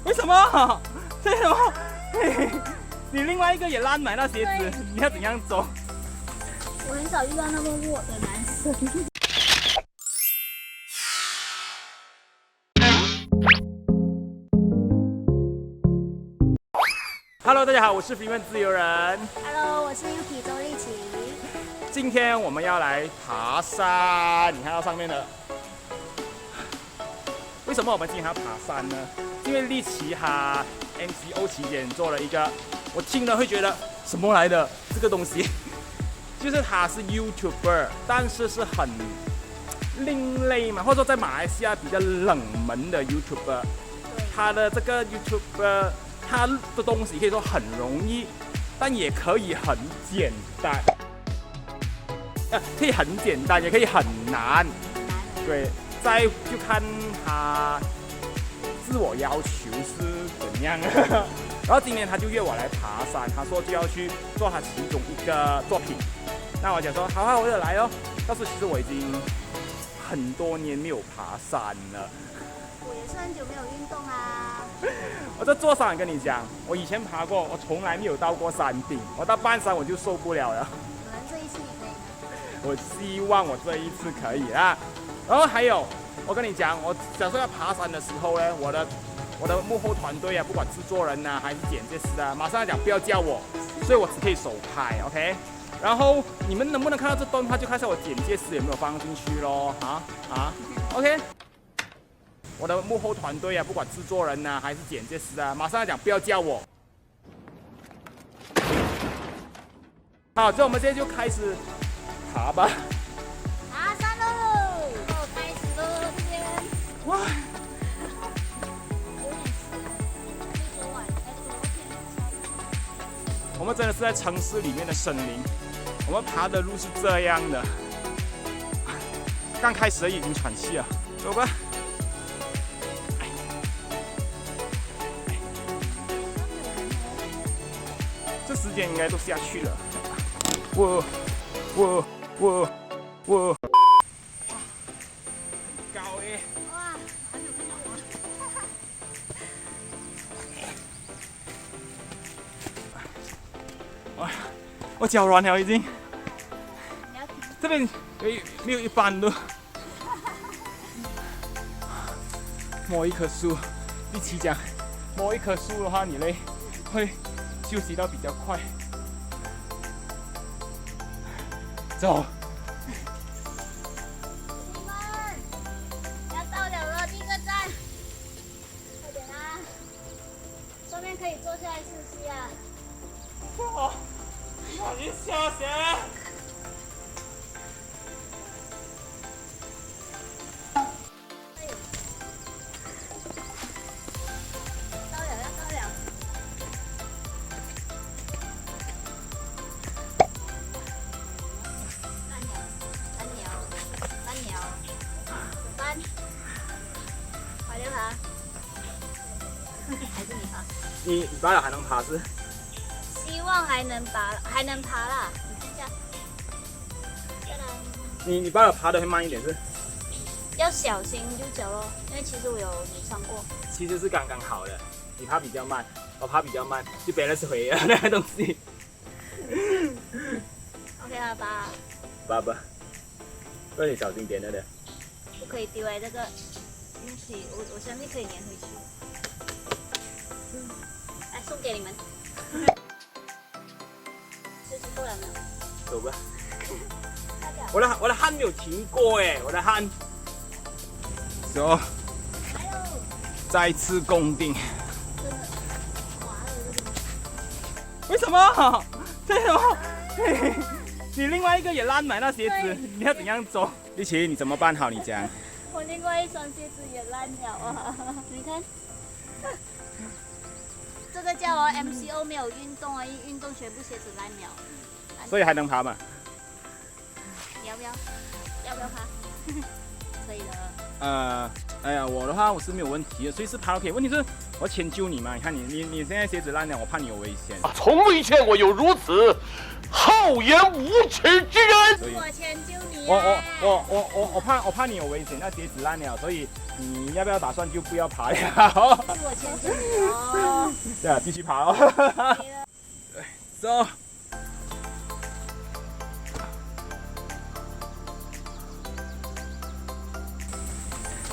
为什么？为什么？你另外一个也烂买那鞋子，你要怎样走？我很少遇到那么弱的男生。Hello， 大家好，我是平面自由人。Hello， 我是 Yuki 周丽琪。今天我们要来爬山，你看到上面的。为什么我们今天要爬山呢？因为丽琪她 MCO 期间做了一个，我听了会觉得什么来的这个东西，就是他是 YouTuber， 但是是很另类嘛，或者说在马来西亚比较冷门的 YouTuber。他的这个 YouTuber， 他的东西可以说很容易，但也可以很简单。可以很简单，也可以很难。对，再就看他自我要求是怎样。然后今天他就约我来爬山，他说就要去做他其中一个作品。那我讲说好啊，我就来哦。但是其实我已经很多年没有爬山了。我也是很久没有运动啊。我在座上跟你讲，我以前爬过，我从来没有到过山顶，我到半山我就受不了了。可能这一次你可以。我希望我这一次可以啦。然后还有，我跟你讲，我假设要爬山的时候呢，我的幕后团队啊，不管制作人啊还是剪接师啊，马上要讲不要叫我，所以我只可以手拍 ，OK。然后你们能不能看到这段话，就看一下我剪接师有没有放进去咯，OK。我的幕后团队啊，不管制作人啊还是剪接师啊，马上要讲不要叫我。好，所以我们现在就开始爬吧。爬山喽！开始喽，这边。哇！有点湿，昨天。我们真的是在城市里面的森林，我们爬的路是这样的。刚开始已经喘气了，走吧。这时间应该都下去了。我。高耶！哇，还没有看到我。我脚软了已经。这边没有一般的。摸一棵树，一起讲，摸一棵树的话，你嘞会休息到比较快。走。你们要到了，第一个站，快点啊！顺便可以坐下来休息啊。哇！你下雪。还是你爬？你爬了还能爬是？希望还能爬啦。你看一下，你爬了爬的会慢一点是？要小心就脚咯，因为其实我有扭伤过。其实是刚刚好的，你爬比较慢，我爬比较慢，就balance回了那个东西。OK 了吧？爸爸，这里小心点了的。不可以丢这个东西，我相信可以粘回去。来送给你们。休息够了没有？走吧。我的汗没有停过哎，我的汗。走。再次攻顶。真的滑了这个。为什么？为什么？你另外一个也烂买那鞋子，你要怎样走？丽琪，你怎么办好？你讲。我另外一双鞋子也烂了啊！你看。这个叫MCO 没有运动啊，一运动全部鞋子烂了。所以还能爬吗？你要不要？要不要爬？可以了。哎呀，我的话我是没有问题的，随时爬都可以。问题是我要迁就你嘛，你看你现在鞋子烂了，我怕你有危险。从未见过有如此厚颜无耻之人。是我迁就你、我怕你有危险，那鞋子烂了，所以你要不要打算就不要爬了？是我迁就你哦。对啊，继续爬哦。走。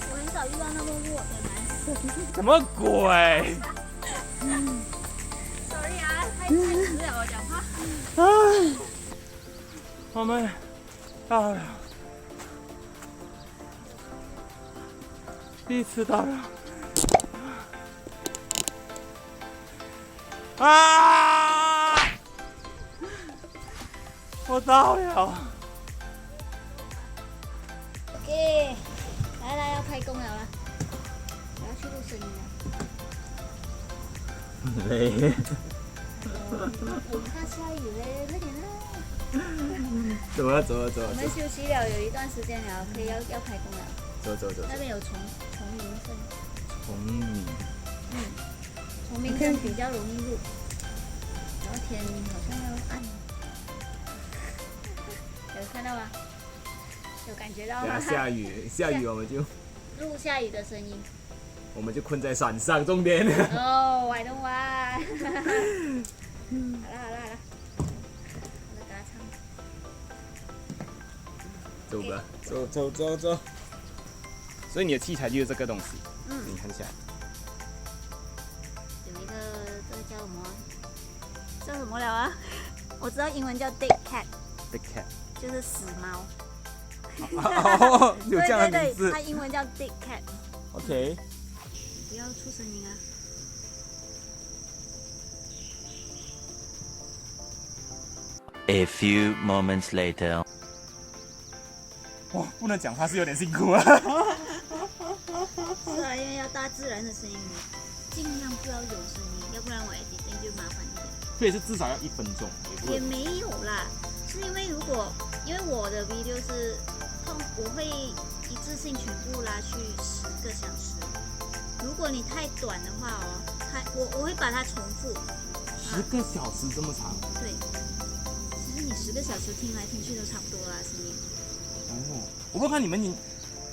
我很少遇到那么弱的男生。什么鬼？Sorry 啊，太迟了，我讲话。我们到了，第一次到了。啊！我到了。OK， 来要开工了啦，我要去录声音了。累。我怕下雨嘞，快点啦。走了。我们休息了有一段时间了，可以要开工了。走。那边有虫鸣声。虫鸣。虫鸣声比较容易录，然后天好像要暗。有看到吗？有感觉到吗？下雨我们就录下雨的声音。我们就困在山上，重点。哦，I don't want。好了，我在给他唱。走吧，走。所以你的器材就是这个东西，你看一下。有一个这个叫什么？叫什么了啊？我知道英文叫 dead cat。dead cat 就是死猫。有这样的名字。对，它英文叫 dead cat。OK。不要出声音啊。A few moments later. 哇，不能讲话是有点辛苦啊。是啊，因为要大自然的声音，尽量不要有声音，要不然我 editing 就麻烦一点。所以是至少要1分钟。也没有啦，是因为因为我的 video 是我会一次性全部拉去10个小时。如果你太短的话哦，我会把它重复。10个小时这么长？对，其实你10个小时听来听去都差不多啦，声音。哦，我不知道你们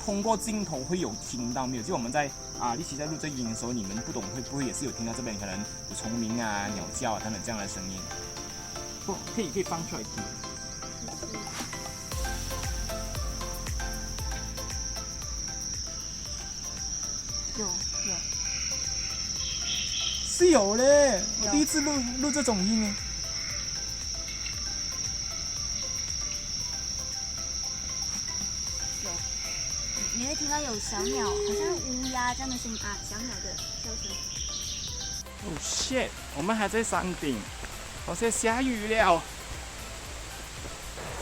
通过镜头会有听到没有？就我们在一起在录这音的时候，你们不懂会不会也是有听到这边可能有虫鸣啊、鸟叫啊等等这样的声音？不，可以放出来听。有。是有嘞，我第一次录这种音呢。有，你会听到有小鸟，好像乌鸦这样的声音啊，小鸟的叫声。Oh shit！ 我们还在山顶，现在下雨了。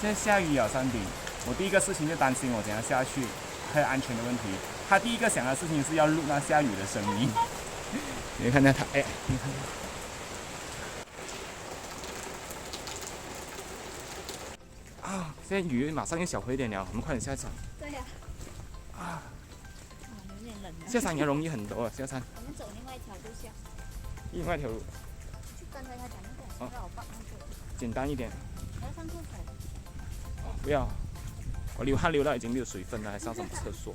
现在下雨了，山顶。我第一个事情就担心我等下下去还有安全的问题。他第一个想的事情是要录那下雨的声音。你看到他，你看到。现在雨马上又小回一点了，我们快点下山。对呀。有点冷了。下山也容易很多，下山。我们走另外一条路下。另外一条路。就刚才他讲那个，让我帮那个。简单一点。还要上厕所。不要，我流汗流到已经没有水分了，还上什么厕所？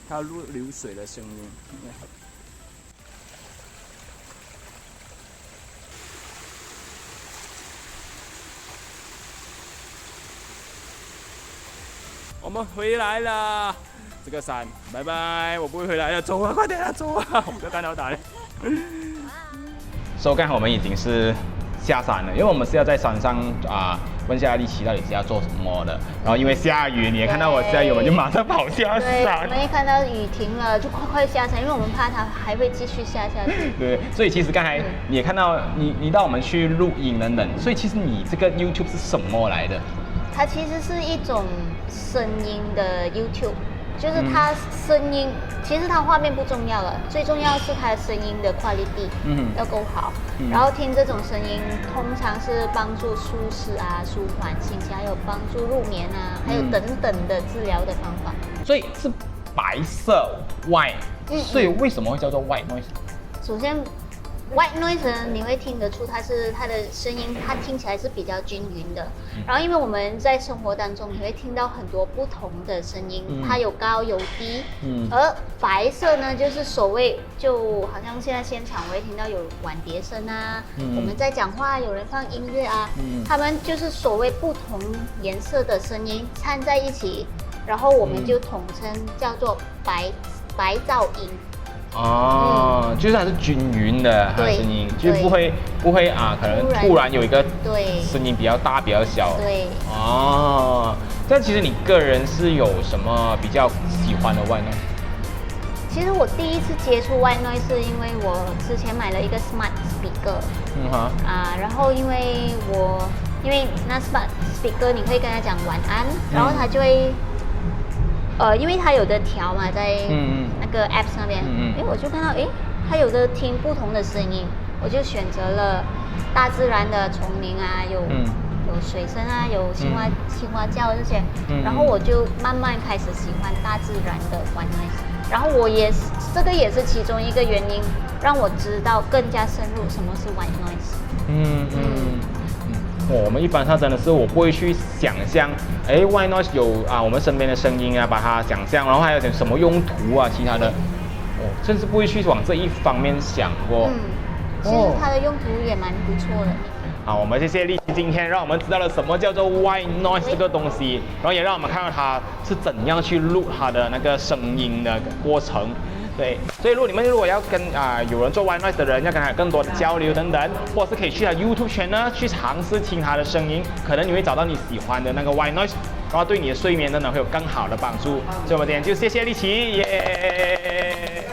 还有流水的声音。我们回来了，这个山，拜拜，我不会回来了，走啊，快点啊，走啊，我不要干扰打了。刚好我们已经是下山了，因为我们是要在山上问一下利奇到底是要做什么的。然后因为下雨，你也看到我下雨，我们就马上跑下对，山。我们一看到雨停了，就快下山，因为我们怕它还会继续下去。对，所以其实刚才你也看到你带我们去录影等等，所以其实你这个 YouTube 是什么来的？它其实是一种声音的 YouTube。就是它声音，其实它画面不重要了，最重要是它的声音的 quality 要够好。然后听这种声音，通常是帮助舒适舒缓心情，还有帮助入眠还有等等的治疗的方法。所以是白色 white，所以为什么会叫做 white noise？首先，white noise 呢，你会听得出它的声音，它听起来是比较均匀的。然后，因为我们在生活当中，你会听到很多不同的声音，它有高有低。而白色呢，就是所谓就好像现在现场我会听到有碗碟声我们在讲话，有人放音乐他们就是所谓不同颜色的声音掺在一起，然后我们就统称叫做白噪音。就是它是均匀的，它的声音就不会可能突然有一个声音比较大比较小。对。但其实你个人是有什么比较喜欢的white noise？其实我第一次接触white noise是因为我之前买了一个 smart speaker。然后因为那 smart speaker 你可以跟他讲晚安，然后他就会。因为它有的调嘛，在那个 app 上面，我就看到，它有的听不同的声音，我就选择了大自然的丛林有水声有青蛙叫这些，然后我就慢慢开始喜欢大自然的 white noise， 然后这个也是其中一个原因，让我知道更加深入什么是 white noise。我们一般上真的是我不会去想象，white noise 有我们身边的声音把它想象，然后还有点什么用途其他的，甚至不会去往这一方面想过。其实它的用途也蛮不错的。好，我们谢谢利奇今天让我们知道了什么叫做 white noise 这个东西，然后也让我们看到它是怎样去录它的那个声音的过程。对，所以如果要跟有人做 white noise 的人，要跟他有更多的交流等等，或者是可以去他 YouTube 圈呢，去尝试听他的声音，可能你会找到你喜欢的那个 white noise， 然后对你的睡眠等等会有更好的帮助。所以我们今天就谢谢利奇，耶！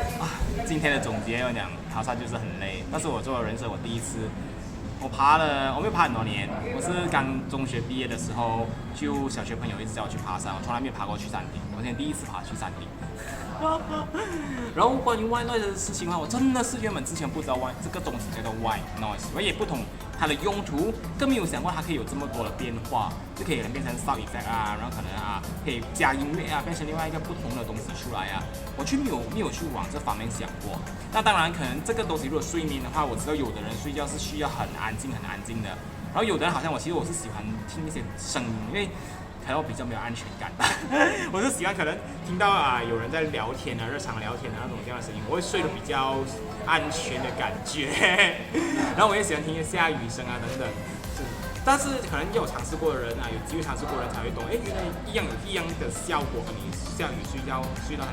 今天的总结要讲，爬山就是很累，但是我做了人生我第一次。我没有爬很多年，我是刚中学毕业的时候，就小学朋友一直叫我去爬山，我从来没有爬过去山顶，我今天第一次爬去山顶。然后关于 white noise 的事情我真的是原本之前不知道这个东西叫做 white noise， 我也不懂它的用途，更没有想过它可以有这么多的变化，就可以变成 sound effect 然后可能可以加音乐变成另外一个不同的东西出来我没有去往这方面想过。那当然可能这个东西如果睡眠的话，我知道有的人睡觉是需要很安静的，然后有的人好像其实我是喜欢听一些声音，因为可能我比较没有安全感吧，我是喜欢可能听到有人在聊天日常聊天的那种这样的声音，我会睡得比较安全的感觉。然后我也喜欢听一些下雨声等等。但是可能也有尝试过的人有机会尝试过的人才会懂，原来一样的效果和你下雨睡到很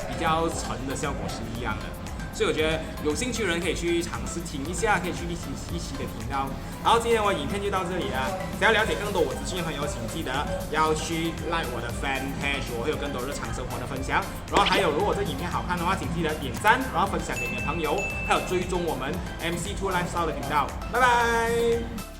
比较沉的效果是一样的。所以我觉得有兴趣的人可以去尝试听一下，可以去一起的频道。然后今天我影片就到这里了。想要了解更多我资讯的朋友，请记得要去 like 我的 fan page， 我会有更多日常生活的分享。然后还有，如果这影片好看的话，请记得点赞，然后分享给你的朋友，还有追踪我们 MC2 Lifestyle 的频道。拜拜。